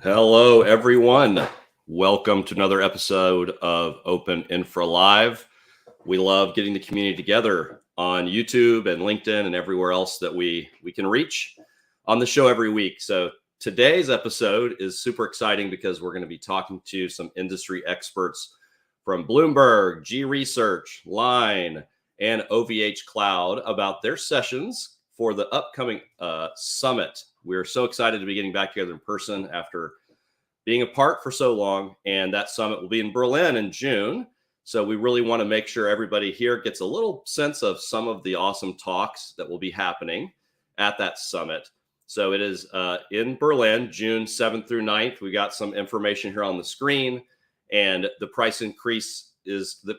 Hello, everyone. Welcome to another episode of OpenInfra Live. We love getting the community together on YouTube and LinkedIn and everywhere else that we can reach on the show every week. So today's episode is super exciting because we're going to be talking to some industry experts from Bloomberg, G Research, Line, and OVHcloud about their sessions for the upcoming summit. We're so excited to be getting back together in person after being apart for so long, and that summit will be in Berlin in June. So we really want to make sure everybody here gets a little sense of some of the awesome talks that will be happening at that summit. So it is in Berlin, June 7th through 9th. We got some information here on the screen, and the price increase is the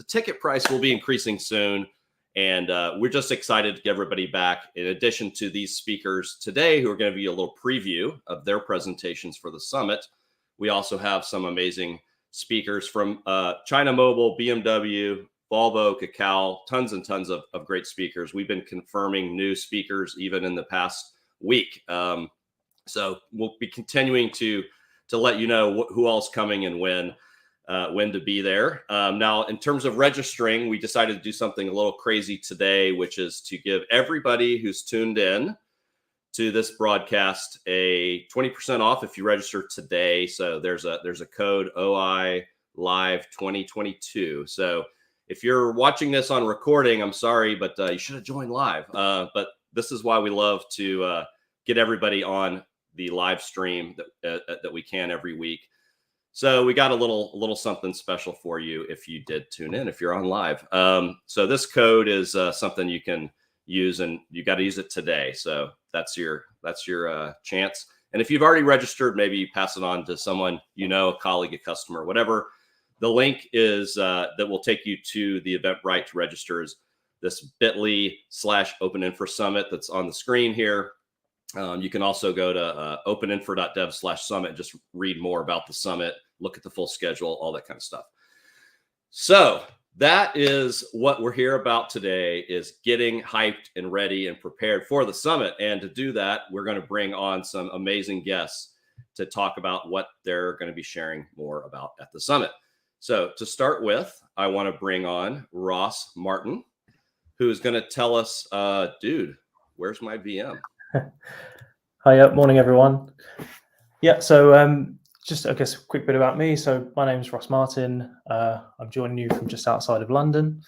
ticket price will be increasing soon. And we're just excited to get everybody back. In addition to these speakers today, who are going to be a little preview of their presentations for the summit, we also have some amazing speakers from China Mobile, BMW, Volvo, Kakao, tons and tons of great speakers. We've been confirming new speakers even in the past week. So we'll be continuing to let you know who all's coming and when to be there. Now, in terms of registering, we decided to do something a little crazy today, which is to give everybody who's tuned in to this broadcast a 20% off if you register today. So there's a code OI Live 2022. So if you're watching this on recording, I'm sorry, but you should have joined live. But this is why we love to get everybody on the live stream that we can every week. So we got a little something special for you if you did tune in, if you're on live. So this code is something you can use, and you got to use it today. So that's your chance. And if you've already registered, maybe you pass it on to someone, a colleague, a customer, whatever. The link is that will take you to the Eventbrite to register is this bit.ly/OpenInfra Summit that's on the screen here. You can also go to openinfra.dev/summit, just read more about the summit, look at the full schedule, all that kind of stuff. So that is what we're here about today, is getting hyped and ready and prepared for the summit. And to do that, we're going to bring on some amazing guests to talk about what they're going to be sharing more about at the summit. So to start with, I want to bring on Ross Martin, who's going to tell us, dude, where's my VM? Hi, morning everyone. Yeah, so just I guess a quick bit about me. So my name is Ross Martin. I'm joining you from just outside of London.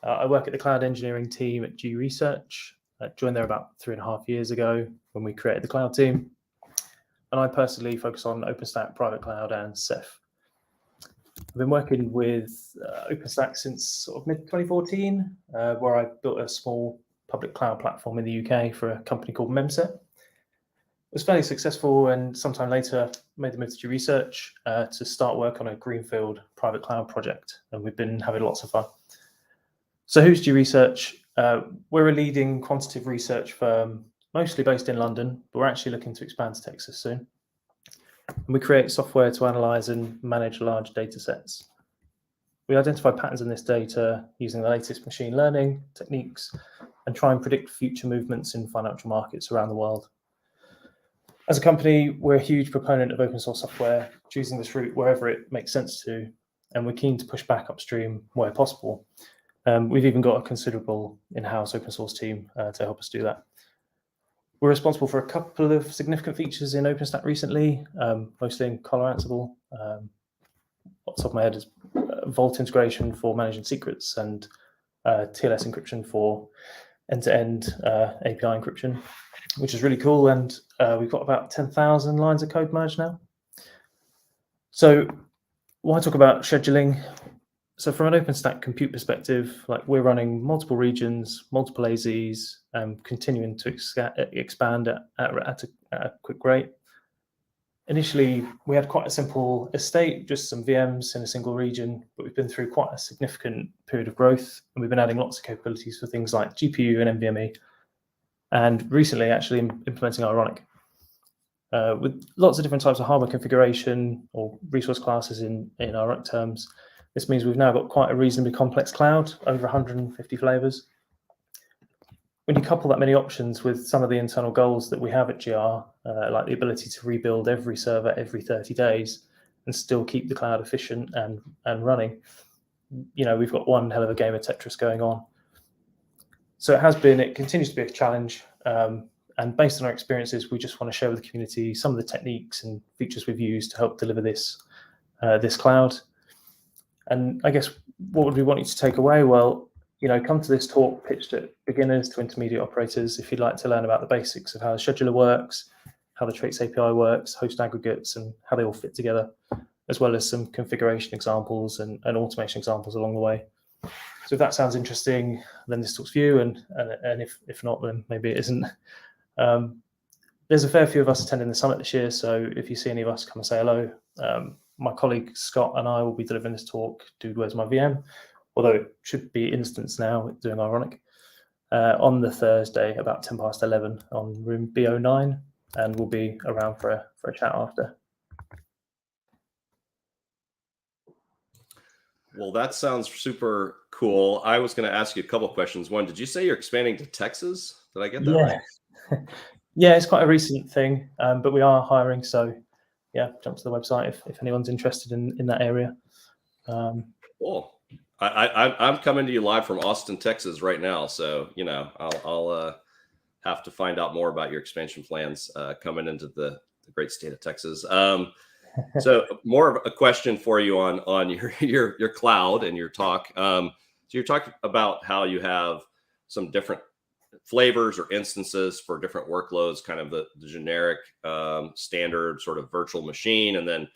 I work at the cloud engineering team at G Research. I joined there about 3.5 years ago when we created the cloud team. And I personally focus on OpenStack, private cloud, and Ceph. I've been working with OpenStack since sort of mid-2014, where I built a small public cloud platform in the UK for a company called Memset. It was fairly successful, and sometime later made the move to G Research to start work on a greenfield private cloud project, and we've been having lots of fun. So who's G Research? We're a leading quantitative research firm, mostly based in London, but we're actually looking to expand to Texas soon. And we create software to analyze and manage large data sets. We identify patterns in this data using the latest machine learning techniques and try and predict future movements in financial markets around the world. As a company, we're a huge proponent of open source software, choosing this route wherever it makes sense to, and we're keen to push back upstream where possible. We've even got a considerable in-house open source team to help us do that. We're responsible for a couple of significant features in OpenStack recently, mostly in Collar Ansible. Off the top of my head is Vault integration for managing secrets and TLS encryption for end-to-end API encryption, which is really cool. And we've got about 10,000 lines of code merged now. So why talk about scheduling? So from an OpenStack compute perspective, like we're running multiple regions, multiple AZs, continuing to expand at a quick rate. Initially, we had quite a simple estate, just some VMs in a single region, but we've been through quite a significant period of growth, and we've been adding lots of capabilities for things like GPU and NVMe, and recently actually implementing Ironic. With lots of different types of hardware configuration or resource classes in Ironic terms, this means we've now got quite a reasonably complex cloud, over 150 flavors. when you couple that many options with some of the internal goals that we have at GR, like the ability to rebuild every server every 30 days and still keep the cloud efficient and running, we've got one hell of a game of Tetris going on. So it continues to be a challenge. And based on our experiences, we just want to share with the community some of the techniques and features we've used to help deliver this cloud. And I guess what would we want you to take away? Well, come to this talk pitched at beginners to intermediate operators if you'd like to learn about the basics of how the scheduler works, how the traits API works, host aggregates, and how they all fit together, as well as some configuration examples and automation examples along the way. So if that sounds interesting, then this talk's for you, and if not, then maybe it isn't. There's a fair few of us attending the summit this year, so if you see any of us, come and say hello. My colleague Scott and I will be delivering this talk, Dude, Where's My VM? Although it should be instance now, it's doing ironic, on the Thursday about 11 on room B09, and we'll be around for a chat after. Well, that sounds super cool. I was going to ask you a couple of questions. One, did you say you're expanding to Texas? Did I get that right? Yeah, it's quite a recent thing, but we are hiring. So yeah, jump to the website if anyone's interested in that area. Cool. I'm coming to you live from Austin, Texas right now. So, I'll have to find out more about your expansion plans coming into the great state of Texas. So more of a question for you on your cloud and your talk. So you're talking about how you have some different flavors or instances for different workloads, kind of the generic standard sort of virtual machine. And then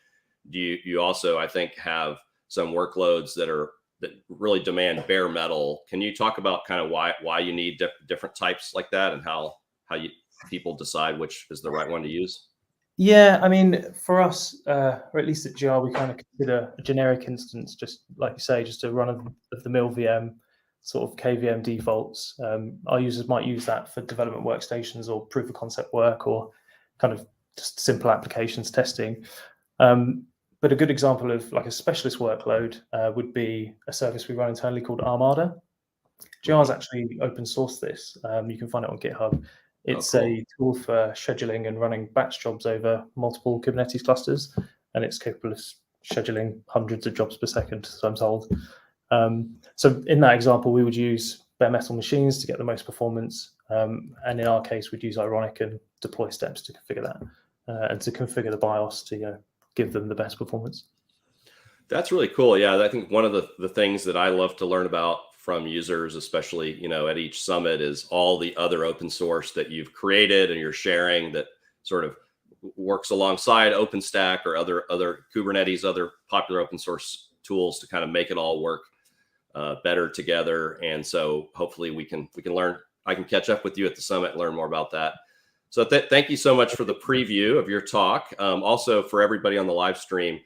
you also, I think, have some workloads that really demand bare metal. Can you talk about kind of why you need different types like that, and how people decide which is the right one to use? Yeah, I mean, for us, or at least at GR, we kind of consider a generic instance, just like you say, just a run-of-the-mill VM, sort of KVM defaults. Our users might use that for development workstations or proof of concept work, or kind of just simple applications testing. But a good example of like a specialist workload would be a service we run internally called Armada. GR's actually open sourced this. You can find it on GitHub. It's a tool for scheduling and running batch jobs over multiple Kubernetes clusters, and it's capable of scheduling hundreds of jobs per second, so I'm told. So in that example, we would use bare metal machines to get the most performance, and in our case, we'd use Ironic and deploy steps to configure that, and to configure the BIOS to give them the best performance. That's really cool. Yeah, I think one of the things that I love to learn about from users, especially at each summit, is all the other open source that you've created and you're sharing that sort of works alongside OpenStack or other Kubernetes, other popular open source tools to kind of make it all work better together. And so hopefully we can learn. I can catch up with you at the summit and learn more about that. So thank you so much for the preview of your talk. Also, for everybody on the live stream,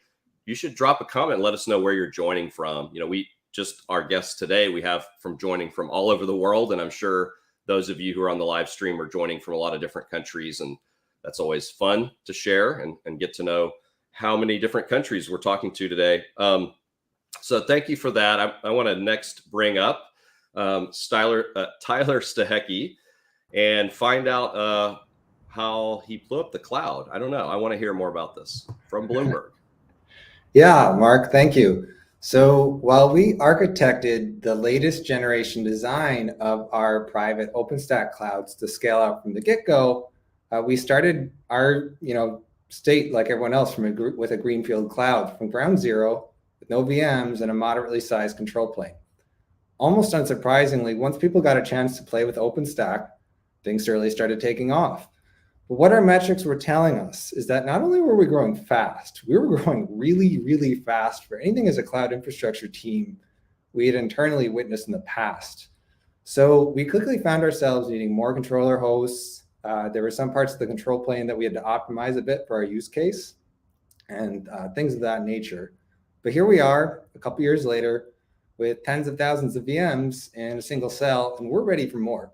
you should drop a comment and let us know where you're joining from. We just, our guests today, we have joining from all over the world. And I'm sure those of you who are on the live stream are joining from a lot of different countries. And that's always fun to share and get to know how many different countries we're talking to today. So thank you for that. I want to next bring up Tyler Stahecki and find out how he blew up the cloud. I don't know. I want to hear more about this from Bloomberg. Yeah, Mark, thank you. So while we architected the latest generation design of our private OpenStack clouds to scale out from the get-go, we started our state like everyone else with a greenfield cloud from ground zero with no VMs and a moderately sized control plane. Almost unsurprisingly, once people got a chance to play with OpenStack, things really started taking off. But what our metrics were telling us is that not only were we growing fast, we were growing really, really fast for anything as a cloud infrastructure team we had internally witnessed in the past. So we quickly found ourselves needing more controller hosts. There were some parts of the control plane that we had to optimize a bit for our use case and things of that nature. But here we are a couple years later with tens of thousands of VMs in a single cell, and we're ready for more.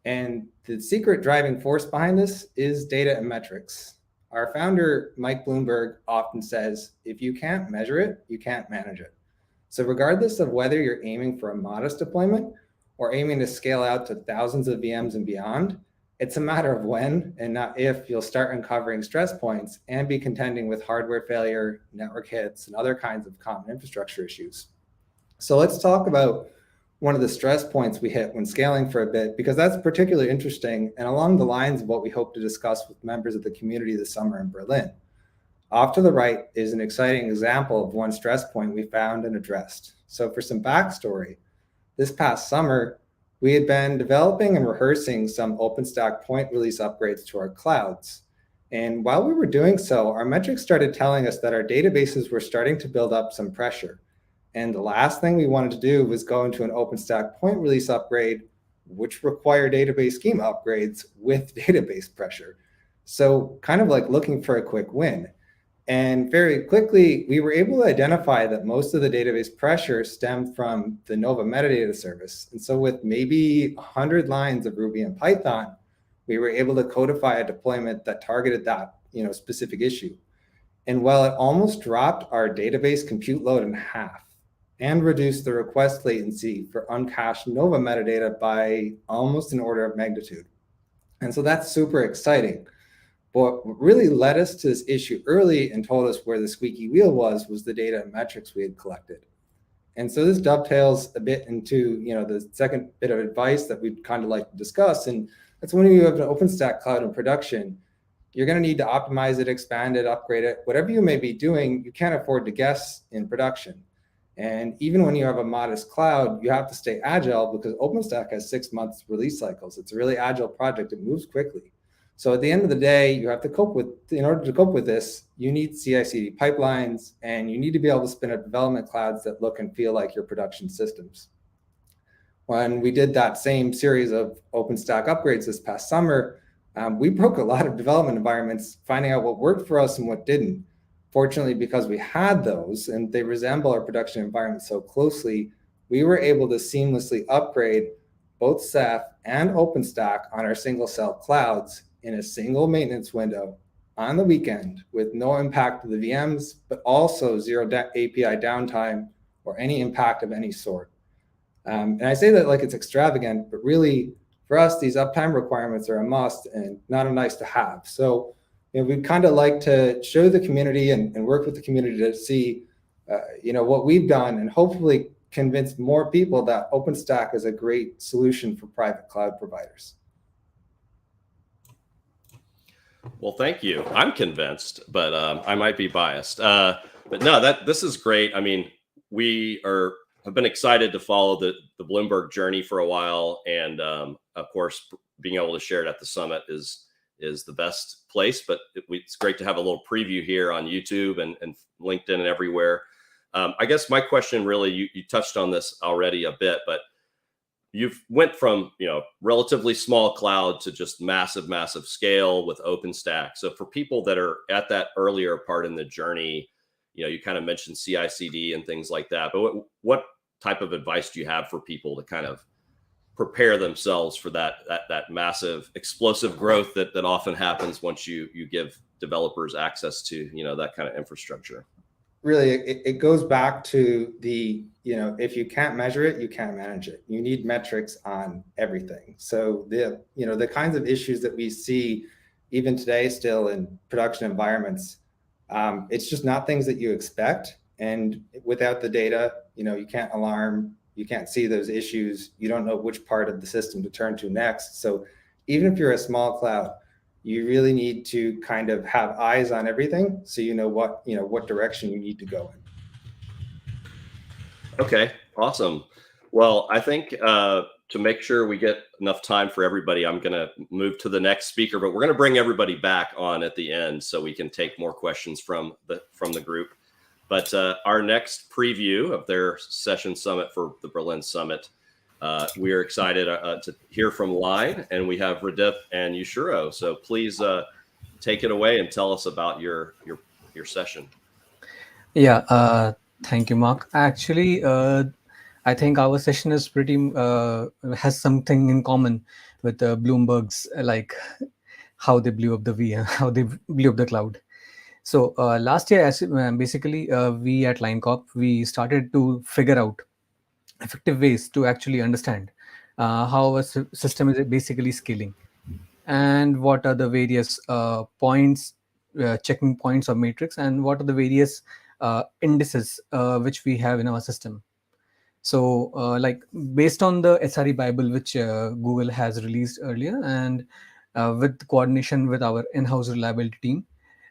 And the secret driving force behind this is data and metrics. Our founder, Mike Bloomberg, often says, if you can't measure it, you can't manage it. So regardless of whether you're aiming for a modest deployment or aiming to scale out to thousands of VMs and beyond, it's a matter of when and not if you'll start uncovering stress points and be contending with hardware failure, network hits, and other kinds of common infrastructure issues. So let's talk about one of the stress points we hit when scaling for a bit, because that's particularly interesting and along the lines of what we hope to discuss with members of the community this summer in Berlin. Off to the right is an exciting example of one stress point we found and addressed. So for some backstory, this past summer, we had been developing and rehearsing some OpenStack point release upgrades to our clouds. And while we were doing so, our metrics started telling us that our databases were starting to build up some pressure. And the last thing we wanted to do was go into an OpenStack point release upgrade, which require database schema upgrades with database pressure. So kind of like looking for a quick win. And very quickly, we were able to identify that most of the database pressure stemmed from the Nova metadata service. And so with maybe 100 lines of Ruby and Python, we were able to codify a deployment that targeted that specific issue. And while it almost dropped our database compute load in half and reduced the request latency for uncached Nova metadata by almost an order of magnitude. And so that's super exciting. But what really led us to this issue early and told us where the squeaky wheel was the data and metrics we had collected. And so this dovetails a bit into the second bit of advice that we'd kind of like to discuss. And that's when you have an OpenStack cloud in production, you're going to need to optimize it, expand it, upgrade it. Whatever you may be doing, you can't afford to guess in production. And even when you have a modest cloud, you have to stay agile because OpenStack has 6 months release cycles. It's a really agile project. It moves quickly. So at the end of the day, you have to in order to cope with this, you need CI/CD pipelines, and you need to be able to spin up development clouds that look and feel like your production systems. When we did that same series of OpenStack upgrades this past summer, we broke a lot of development environments, finding out what worked for us and what didn't. Fortunately, because we had those and they resemble our production environment so closely, we were able to seamlessly upgrade both Ceph and OpenStack on our single cell clouds in a single maintenance window on the weekend with no impact to the VMs, but also zero API downtime or any impact of any sort. And I say that like it's extravagant, but really for us, these uptime requirements are a must and not a nice to have. So we'd kind of like to show the community and work with the community to see what we've done and hopefully convince more people that OpenStack is a great solution for private cloud providers. Well, thank you. I'm convinced, but I might be biased. But no, this is great. I mean, we have been excited to follow the Bloomberg journey for a while, and of course, being able to share it at the summit is the best place. But it's great to have a little preview here on YouTube and LinkedIn and everywhere. I guess my question really, you touched on this already a bit, but you've went from relatively small cloud to just massive scale with OpenStack. So for people that are at that earlier part in the journey, you kind of mentioned CI/CD and things like that. But what type of advice do you have for people to kind of prepare themselves for that massive explosive growth that often happens once you give developers access to that kind of infrastructure? Really, it goes back to if you can't measure it, you can't manage it. You need metrics on everything. So the kinds of issues that we see even today still in production environments, it's just not things that you expect. And without the data, you can't alarm, you can't see those issues. You don't know which part of the system to turn to next. So even if you're a small cloud, you really need to kind of have eyes on everything so what direction you need to go in. Okay, awesome. Well, I think to make sure we get enough time for everybody, I'm going to move to the next speaker, but we're going to bring everybody back on at the end so we can take more questions from the group. But our next preview of their session summit for the Berlin Summit, we are excited to hear from Line, and we have Radip and Yushiro. So please take it away and tell us about your session. Yeah, thank you, Mark. Actually, I think our session is has something in common with Bloomberg's, like how they blew up the VM, how they blew up the cloud. So last year, basically, we at LineCorp, we started to figure out effective ways to actually understand how a system is basically scaling, and what are the various points, checking points of matrix, and what are the various indices which we have in our system. So like based on the SRE Bible, which Google has released earlier, and with coordination with our in-house reliability team,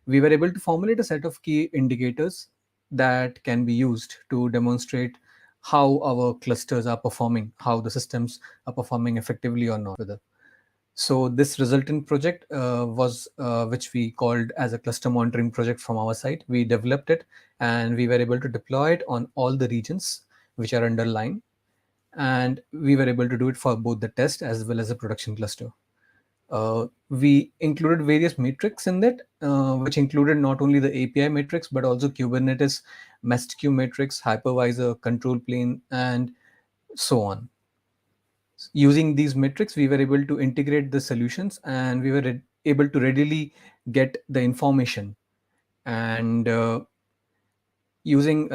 we were able to formulate a set of key indicators that can be used to demonstrate how our clusters are performing, how the systems are performing effectively or not. So this resultant project was which we called as a cluster monitoring project from our side. We developed it and we were able to deploy it on all the regions which are underlined, and we were able to do it for both the test as well as the production cluster. We included various metrics in that, which included not only the API metrics, but also Kubernetes, message queue metrics, hypervisor, control plane, and so on. Using these metrics, we were able to integrate the solutions, and we were able to readily get the information. And using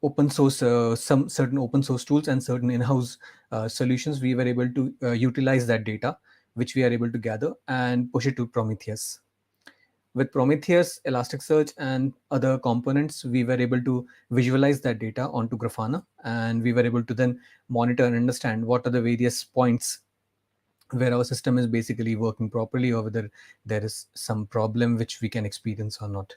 open source, some certain open source tools and certain in-house solutions, we were able to utilize that data, which we are able to gather and push it to Prometheus. With Prometheus, Elasticsearch, and other components, we were able to visualize that data onto Grafana, and we were able to then monitor and understand what are the various points where our system is basically working properly, or whether there is some problem which we can experience or not.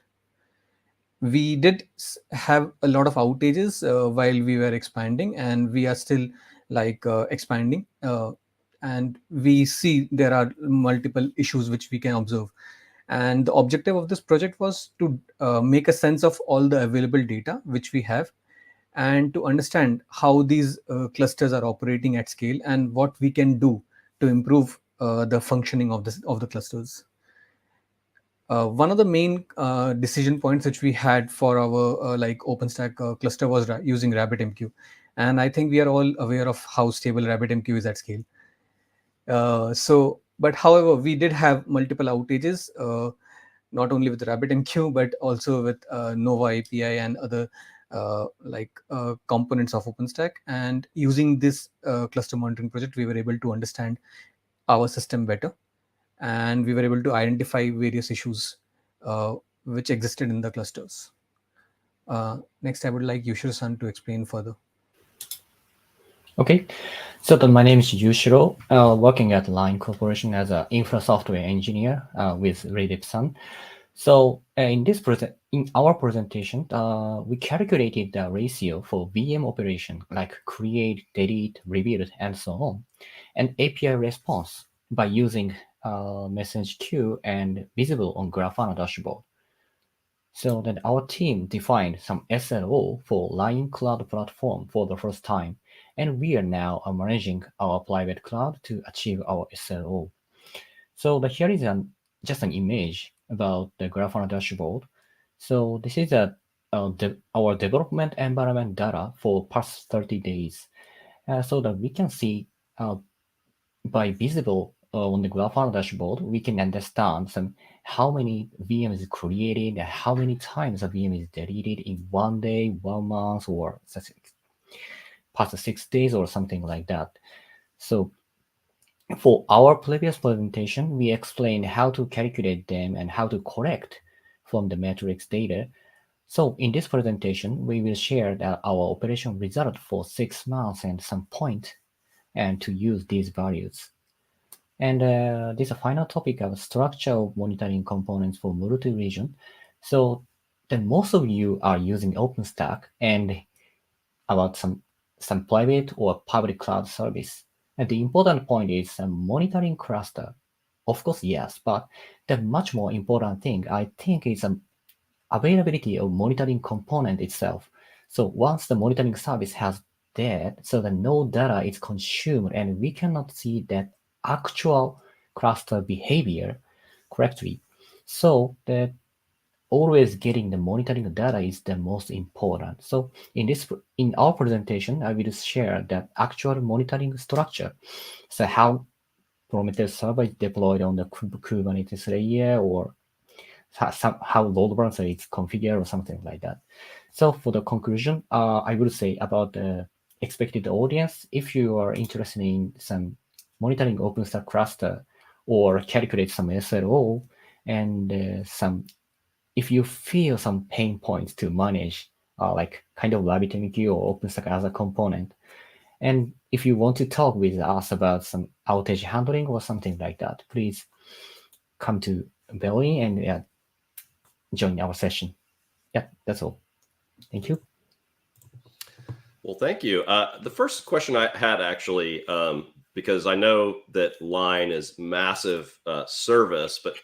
We did have a lot of outages while we were expanding, and we are still like expanding, and we see there are multiple issues which we can observe. And the objective of this project was to make a sense of all the available data which we have, and to understand how these clusters are operating at scale and what we can do to improve the functioning of the clusters. One of the main decision points which we had for our like OpenStack cluster was using RabbitMQ, and I think we are all aware of how stable RabbitMQ is at scale. But however, we did have multiple outages, not only with RabbitMQ but also with Nova API and other components of OpenStack. And using this cluster monitoring project, we were able to understand our system better, and we were able to identify various issues which existed in the clusters. Next, I would like Yushiro-san to explain further. Okay, so my name is Yushiro, working at Line Corporation as an infra software engineer with Redip-san. So in our presentation, we calculated the ratio for VM operation, like create, delete, rebuild, and so on, and API response by using message queue and visible on Grafana dashboard. So then our team defined some SLO for Line Cloud Platform for the first time, and we are now managing our private cloud to achieve our SLO. So here is just an image about the Grafana dashboard. So this is our development environment data for past 30 days, so that we can see by visible on the Grafana dashboard, we can understand how many VMs created, and how many times a VM is deleted in 1 day, 1 month, or past 6 days or something like that. So for our previous presentation, we explained how to calculate them and how to correct from the metrics data. So in this presentation, we will share our operation result for 6 months and some point, and to use these values. And this final topic of structure of monitoring components for multi-region. So then most of you are using OpenStack and about some private or public cloud service. And the important point is monitoring cluster. Of course, yes, but the much more important thing, I think, is availability of monitoring component itself. So once the monitoring service has dead, so that no data is consumed, and we cannot see that actual cluster behavior correctly. So that always getting the monitoring data is the most important. So in our presentation, I will share that actual monitoring structure. So how Prometheus server is deployed on the Kubernetes layer, or how load balancer is configured, or something like that. So for the conclusion, I will say about the expected audience, if you are interested in some monitoring OpenStack cluster or calculate some SLO and if you feel some pain points to manage, like kind of RabbitMQ or OpenStack as a component, and if you want to talk with us about some outage handling or something like that, please come to Berlin and join our session. Yeah, that's all. Thank you. Well, thank you. The first question I had actually, because I know that Line is massive service, but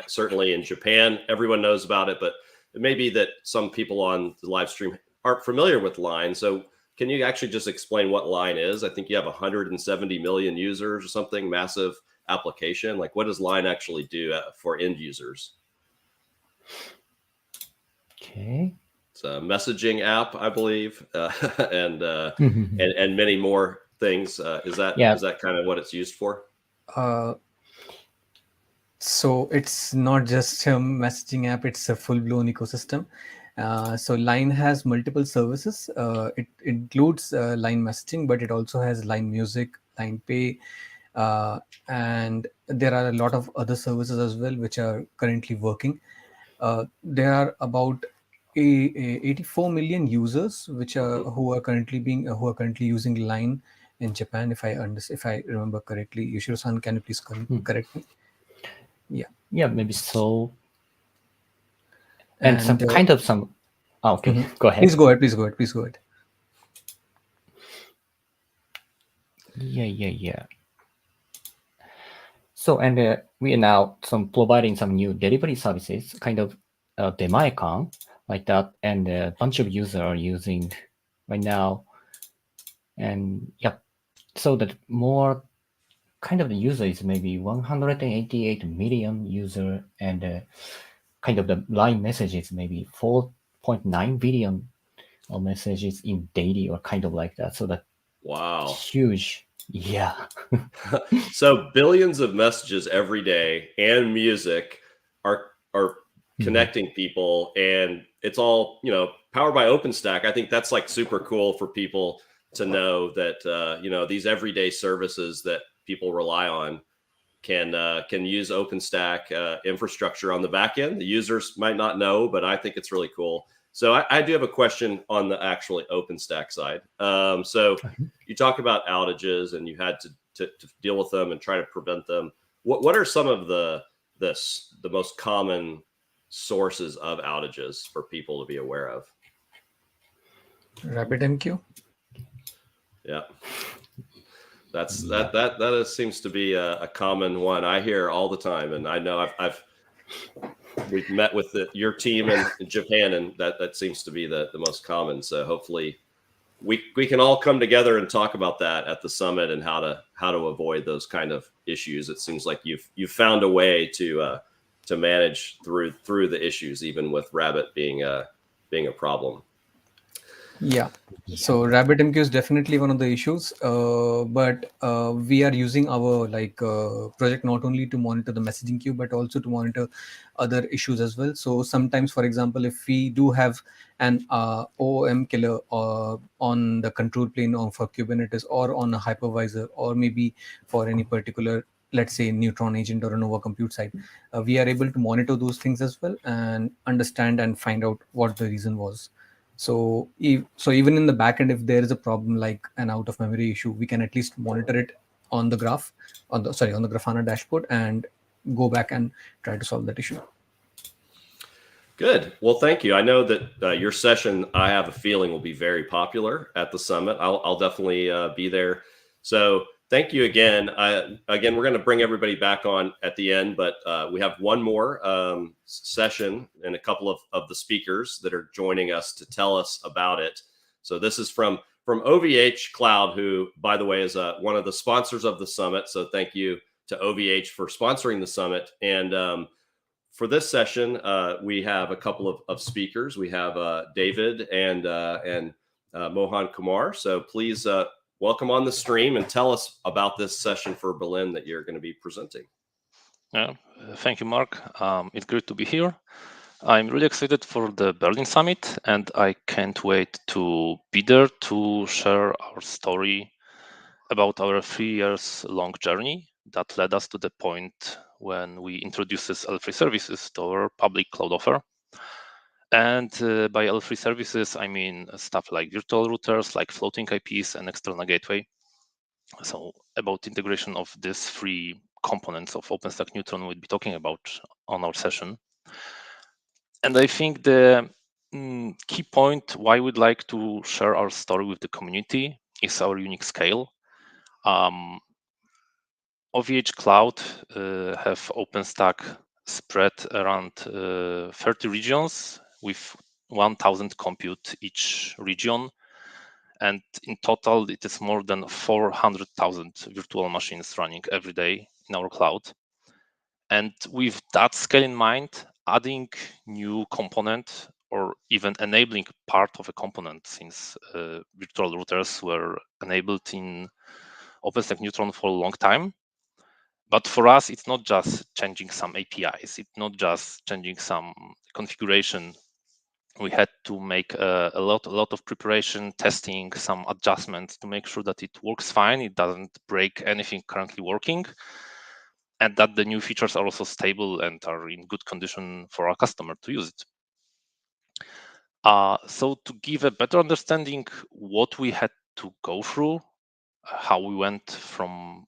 certainly in Japan, everyone knows about it, but it may be that some people on the live stream aren't familiar with Line. So can you actually just explain what Line is? I think you have 170 million users or something, massive application. Like, what does Line actually do for end users? Okay. It's a messaging app, I believe, and many more things. Is that kind of what it's used for? So it's not just a messaging app, it's a full-blown ecosystem. So Line has multiple services. It includes Line messaging, but it also has Line Music, Line Pay, and there are a lot of other services as well which are currently working. There are about 84 million users who are currently using Line in Japan. If I remember correctly, Yushiro-san, can you please correct me? Yeah, maybe so. And some kind of some. Oh, okay, go ahead. Please go ahead. Yeah. So, and we are now providing some new delivery services, kind of Demaicon, like that, and a bunch of users are using right now. And yeah, so that more kind of the user is maybe 188 million user, and kind of the line messages maybe 4.9 billion messages in daily or kind of like that. So that huge. Yeah. So billions of messages every day and music are connecting people, and it's all, powered by OpenStack. I think that's like super cool for people to know that, these everyday services that people rely on can use OpenStack infrastructure on the back end. The users might not know, but I think it's really cool. So I do have a question on the actually OpenStack side. So you talk about outages and you had to deal with them and try to prevent them. What are some of the most common sources of outages for people to be aware of? RabbitMQ. Yeah, that seems to be a common one I hear all the time, and I know we've met with your team in Japan, and that seems to be the most common. So hopefully we can all come together and talk about that at the summit and how to avoid those kind of issues. It seems like you've found a way to manage through the issues, even with Rabbit being a problem. Yeah. So RabbitMQ is definitely one of the issues, but we are using our project not only to monitor the messaging queue, but also to monitor other issues as well. So sometimes, for example, if we do have an OOM killer on the control plane for Kubernetes or on a hypervisor, or maybe for any particular, let's say, Neutron agent or a Nova compute side, we are able to monitor those things as well and understand and find out what the reason was. So even in the backend, if there is a problem like an out of memory issue, we can at least monitor it on the Grafana dashboard and go back and try to solve that issue. Good. Well, thank you. I know that your session, I have a feeling, will be very popular at the summit. I'll definitely be there. So thank you again. Again, we're going to bring everybody back on at the end, but we have one more session and a couple of the speakers that are joining us to tell us about it. So this is from OVHcloud, who, by the way, is one of the sponsors of the summit. So thank you to OVH for sponsoring the summit. And for this session, we have a couple of speakers. We have David and Mohan Kumar. So please welcome on the stream and tell us about this session for Berlin that you're going to be presenting. Thank you, Mark. It's great to be here. I'm really excited for the Berlin Summit, and I can't wait to be there to share our story about our 3 years long journey that led us to the point when we introduced this L3 services to our public cloud offer. And by L3 services, I mean stuff like virtual routers, like floating IPs and external gateway. So about integration of these 3 components of OpenStack Neutron, we'll be talking about on our session. And I think the key point why we'd like to share our story with the community is our unique scale. OVHcloud have OpenStack spread around 30 regions with 1,000 compute each region. And in total, it is more than 400,000 virtual machines running every day in our cloud. And with that scale in mind, adding new component or even enabling part of a component, since virtual routers were enabled in OpenStack Neutron for a long time. But for us, it's not just changing some APIs. It's not just changing some configuration. We had to make a lot of preparation, testing, some adjustments to make sure that it works fine. It doesn't break anything currently working, and that the new features are also stable and are in good condition for our customer to use it. So to give a better understanding what we had to go through, how we went from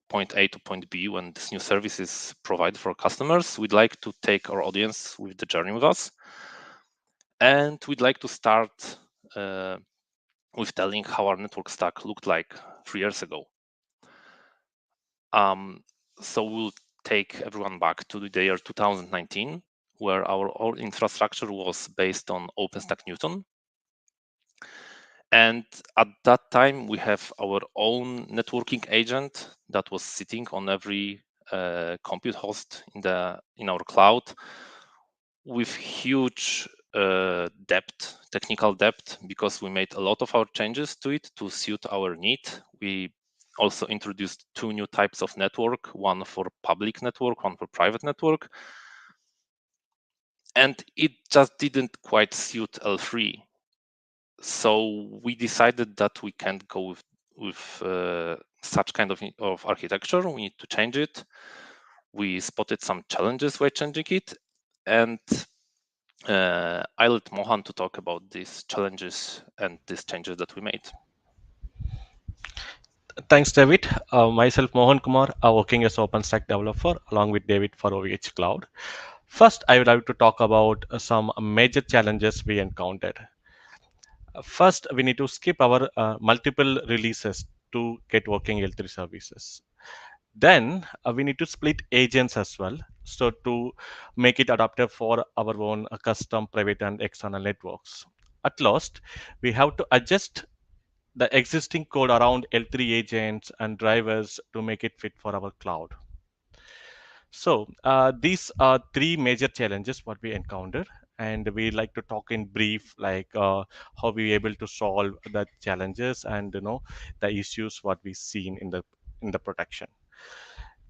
point A to point B when this new service is provided for customers, we'd like to take our audience with the journey with us. And we'd like to start with telling how our network stack looked like 3 years ago. So we'll take everyone back to the year 2019, where our whole infrastructure was based on OpenStack Newton. And at that time, we have our own networking agent that was sitting on every compute host in our cloud with huge technical depth, because we made a lot of our changes to it to suit our need. We also introduced 2 new types of network, one for public network, one for private network. And it just didn't quite suit L3. So we decided that we can't go with such kind of architecture. We need to change it. We spotted some challenges while changing it. And I let Mohan to talk about these challenges and these changes that we made. Thanks, David. Myself, Mohan Kumar, working as OpenStack developer along with David for OVHcloud. First, I would like to talk about some major challenges we encountered. First, we need to skip our multiple releases to get working L3 services. Then we need to split agents as well, so to make it adaptive for our own custom private and external networks. At last, we have to adjust the existing code around L3 agents and drivers to make it fit for our cloud. So these are 3 major challenges what we encountered, and we like to talk in brief, like how we able to solve the challenges and the issues what we seen in the protection.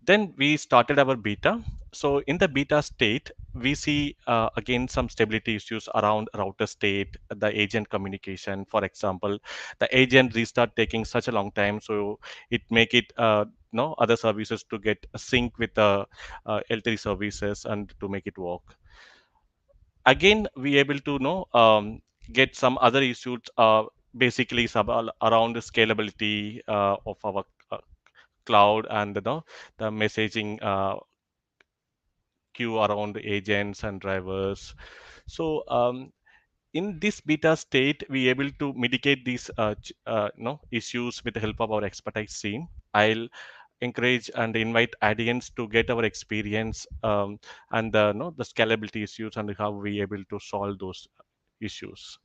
Then we started our beta. So in the beta state, we see again some stability issues around router state, the agent communication. For example, the agent restart taking such a long time, so it make it other services to get sync with the L3 services and to make it work. Again, we able to get some other issues, basically around the scalability of our cloud and the messaging queue around agents and drivers. So in this beta state, we able to mitigate these issues with the help of our expertise team. I'll encourage and invite audience to get our experience and the scalability issues and how we able to solve those issues.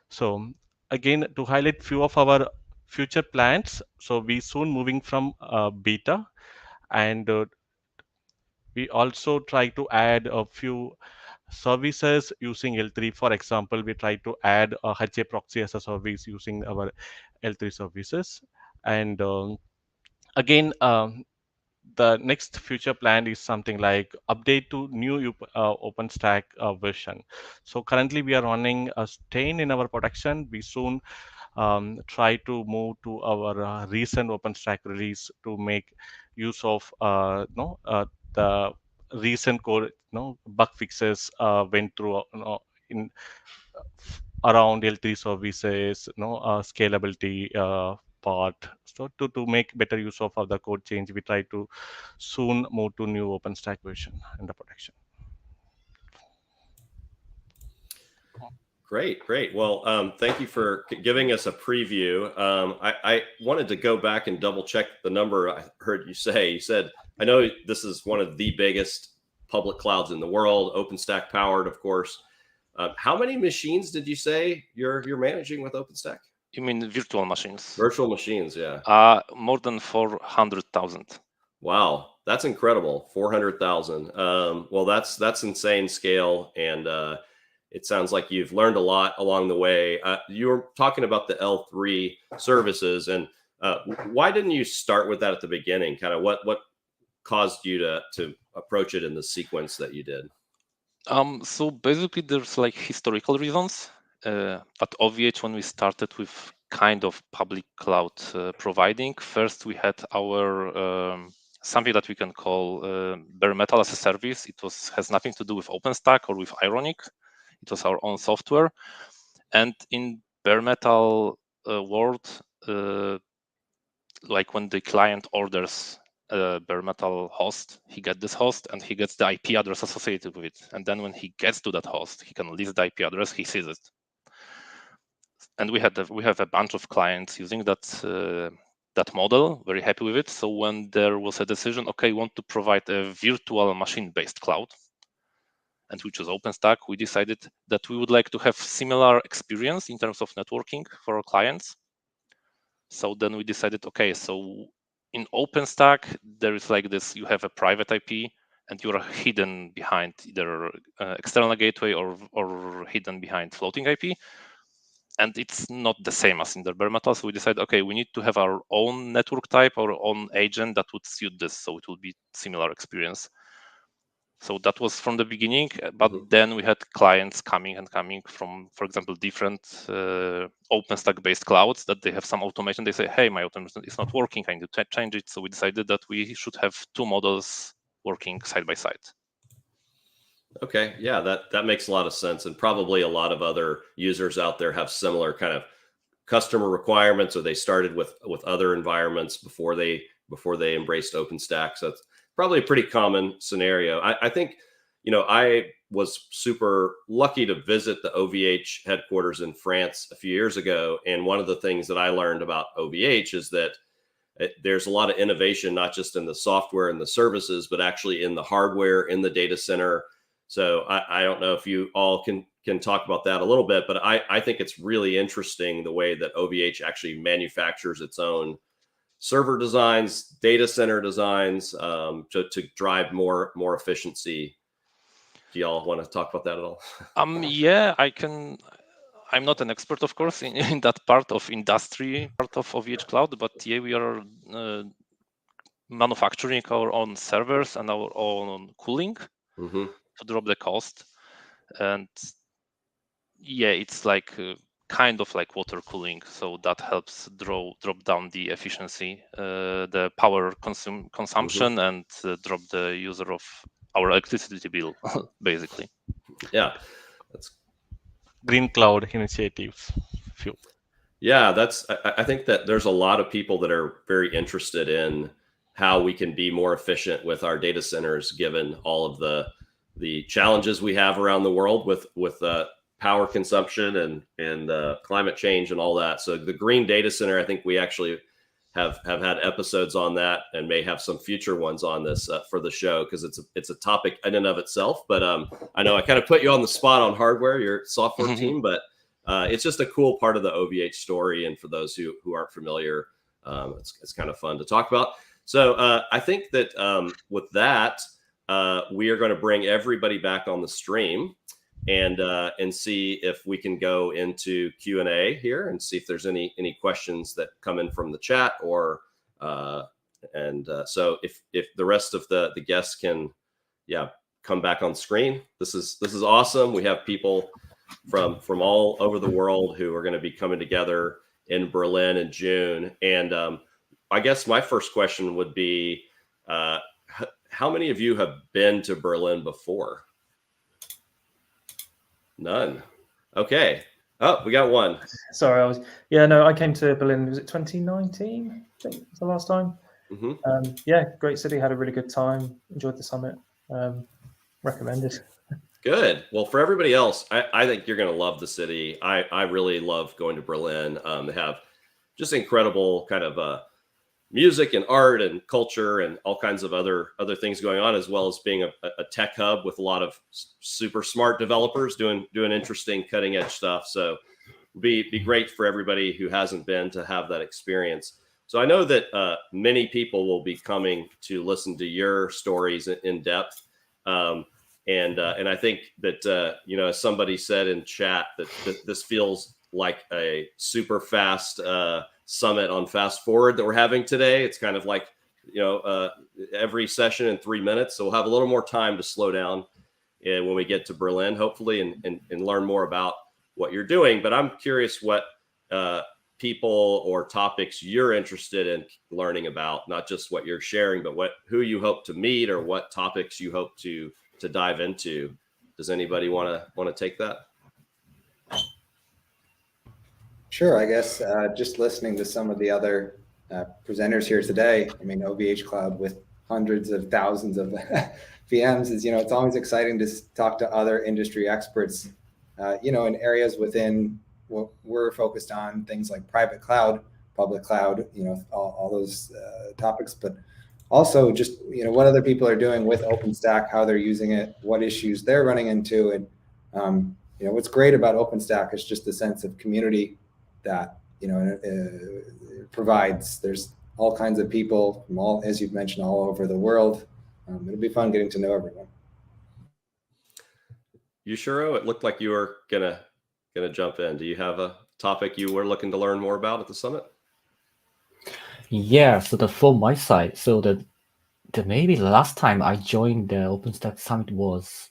So again, to highlight few of our future plans, so we soon moving from beta, and we also try to add a few services using L3. For example, we try to add a HA proxy as a service using our L3 services. And again, the next future plan is something like update to new OpenStack version. So currently we are running a stain in our production. We soon try to move to our recent OpenStack release to make use of the recent code bug fixes went through in around L3 services, scalability part. So to make better use of the code change, we try to soon move to new OpenStack version in the production. Great. Well, thank you for giving us a preview. I wanted to go back and double check the number I heard you say. You said, I know this is one of the biggest public clouds in the world, OpenStack powered, of course. How many machines did you say you're managing with OpenStack? You mean virtual machines? Virtual machines, yeah. More than 400,000. Wow, that's incredible. 400,000. Well, that's insane scale, and it sounds like you've learned a lot along the way. You were talking about the L3 services, and why didn't you start with that at the beginning? Kind of what caused you to approach it in the sequence that you did? So basically, there's like historical reasons. At OVH, when we started with kind of public cloud providing, first we had our something that we can call bare metal as a service. It has nothing to do with OpenStack or with Ironic. It was our own software. And in bare metal world, like when the client orders a bare metal host, he gets this host and he gets the IP address associated with it. And then when he gets to that host, he can list the IP address, he sees it. And we have a bunch of clients using that model, very happy with it. So when there was a decision, okay, we want to provide a virtual machine-based cloud, and we chose OpenStack, we decided that we would like to have similar experience in terms of networking for our clients. So then we decided, okay, so in OpenStack, there is like this, you have a private IP and you're hidden behind either external gateway or hidden behind floating IP. And it's not the same as in the bare metal. So we decided, okay, we need to have our own network type, our own agent that would suit this. So it will be similar experience. So that was from the beginning, but then we had clients coming from, for example, different OpenStack-based clouds that they have some automation. They say, hey, my automation is not working, I need to change it. So we decided that we should have two models working side by side. Okay, yeah, that makes a lot of sense, and probably a lot of other users out there have similar kind of customer requirements, or they started with other environments before they embraced OpenStack. So it's probably a pretty common scenario. I think, I was super lucky to visit the OVH headquarters in France a few years ago. And one of the things that I learned about OVH is that there's a lot of innovation, not just in the software and the services, but actually in the hardware, in the data center. So I don't know if you all can talk about that a little bit, but I think it's really interesting the way that OVH actually manufactures its own server designs, data center designs, to drive more efficiency. Do y'all want to talk about that at all? Yeah, I can. I'm not an expert, of course, in that part of industry, part of OVHcloud, but yeah, we are manufacturing our own servers and our own cooling to drop the cost. And yeah, it's like kind of like water cooling, so that helps drop down the efficiency, the power consumption, and drop the user of our electricity bill, basically. Yeah, that's Green Cloud initiatives. Yeah, I think that there's a lot of people that are very interested in how we can be more efficient with our data centers, given all of the challenges we have around the world with power consumption and climate change and all that. So the green data center, I think we actually have had episodes on that, and may have some future ones on this for the show, because it's a topic in and of itself. But I know I kind of put you on the spot on hardware, your software team, but it's just a cool part of the OVH story. And for those who aren't familiar, it's kind of fun to talk about. So I think that with that, we are going to bring everybody back on the stream and see if we can go into Q&A here and see if there's any questions that come in from the chat or And so if the rest of the guests can, come back on screen, this is awesome. We have people from all over the world who are going to be coming together in Berlin in June. And I guess my first question would be, how many of you have been to Berlin before? None. Okay. Oh, we got one. Sorry, I came to Berlin, was it 2019? I think was the last time. Mm-hmm. Great city, had a really good time, enjoyed the summit. Recommended. Good. Well, for everybody else, I think you're going to love the city. I really love going to Berlin. They have just incredible kind of music and art and culture and all kinds of other things going on, as well as being a tech hub with a lot of super smart developers doing interesting cutting edge stuff. So it'd be great for everybody who hasn't been to have that experience. So I know that many people will be coming to listen to your stories in depth. And I think that, as somebody said in chat, that this feels like a super fast summit on fast forward that we're having today. It's kind of like, every session in 3 minutes. So we'll have a little more time to slow down when we get to Berlin, hopefully, and learn more about what you're doing. But I'm curious what people or topics you're interested in learning about, not just what you're sharing, but who you hope to meet or what topics you hope to dive into. Does anybody want to take that? Sure. I guess just listening to some of the other presenters here today, I mean, OVHcloud with hundreds of thousands of VMs is, it's always exciting to talk to other industry experts, in areas within what we're focused on, things like private cloud, public cloud, all those topics, but also just, what other people are doing with OpenStack, how they're using it, what issues they're running into. And, what's great about OpenStack is just the sense of community that, it provides. There's all kinds of people from all, as you've mentioned, all over the world. It'll be fun getting to know everyone. Yushiro, it looked like you were gonna jump in. Do you have a topic you were looking to learn more about at the summit? Yeah, so from my side, so the maybe last time I joined the OpenStack Summit was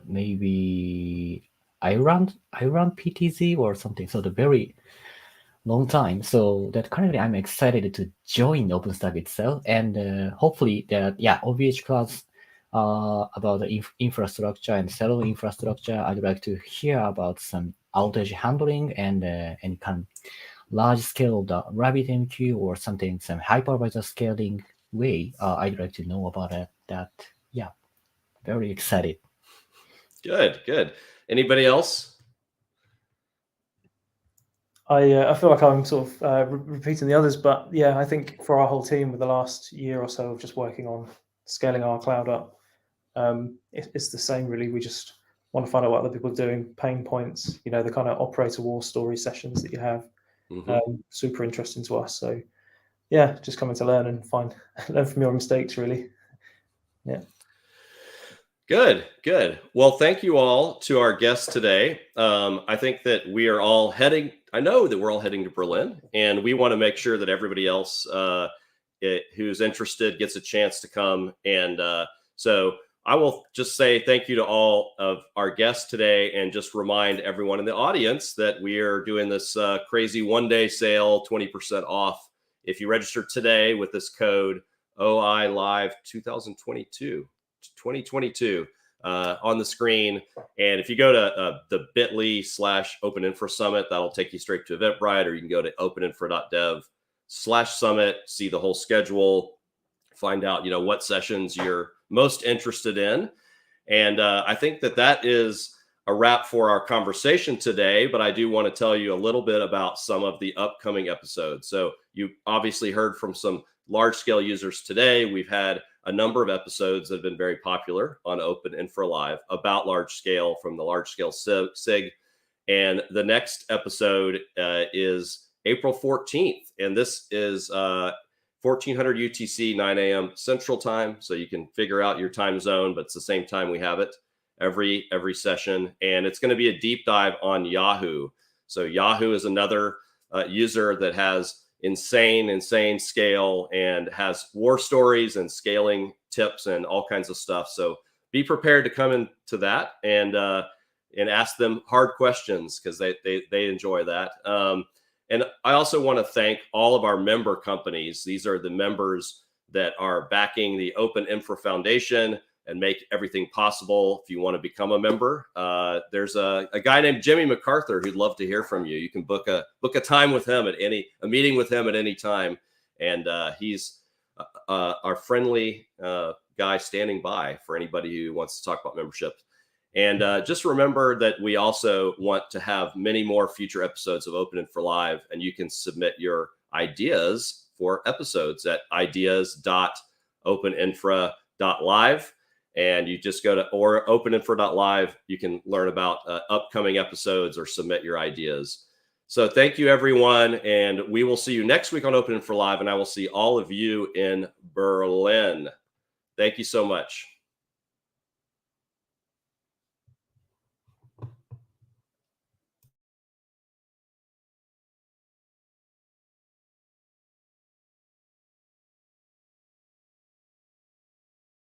maybe Iran PTZ or something. So the very long time. So that currently I'm excited to join OpenStack itself, and hopefully that OVHcloud about the infrastructure and cellular infrastructure. I'd like to hear about some outage handling and any kind of large scale of the RabbitMQ or something, some hypervisor scaling way. I'd like to know about it. That, very excited. Good. Anybody else? I feel like I'm sort of repeating the others, but I think for our whole team, with the last year or so of just working on scaling our cloud up, it's the same really. We just want to find out what other people are doing, pain points, the kind of operator war story sessions that you have. Super interesting to us. So just coming to learn and learn from your mistakes really. Good. Well, thank you all to our guests today. I think that I know that we're all heading to Berlin, and we want to make sure that everybody else who's interested gets a chance to come. And so I will just say thank you to all of our guests today, and just remind everyone in the audience that we are doing this crazy one-day sale, 20% off. If you register today with this code OI Live 2022 on the screen, and if you go to the bit.ly/OpenInfra Summit, that'll take you straight to Eventbrite, or you can go to openinfra.dev/summit, see the whole schedule, find out what sessions you're most interested in. And I think that is a wrap for our conversation today, but I do want to tell you a little bit about some of the upcoming episodes. So you obviously heard from some large scale users today. We've had a number of episodes that have been very popular on OpenInfra Live about large scale, from the large scale SIG. And the next episode is April 14th. And this is 1400 UTC, 9 a.m. Central Time. So you can figure out your time zone, but it's the same time we have it every session. And it's going to be a deep dive on Yahoo. So Yahoo is another user that has insane scale and has war stories and scaling tips and all kinds of stuff. So be prepared to come into that and ask them hard questions, because they enjoy that. And I also want to thank all of our member companies. These are the members that are backing the OpenInfra Foundation and make everything possible. If you want to become a member, there's a guy named Jimmy MacArthur who'd love to hear from you. You can book a time with him a meeting with him at any time, and he's our friendly guy standing by for anybody who wants to talk about membership. And just remember that we also want to have many more future episodes of OpenInfra Live, and you can submit your ideas for episodes at ideas.openinfra.live. And you just go to openinfra.live. You can learn about upcoming episodes or submit your ideas. So thank you, everyone. And we will see you next week on OpenInfra Live. And I will see all of you in Berlin. Thank you so much.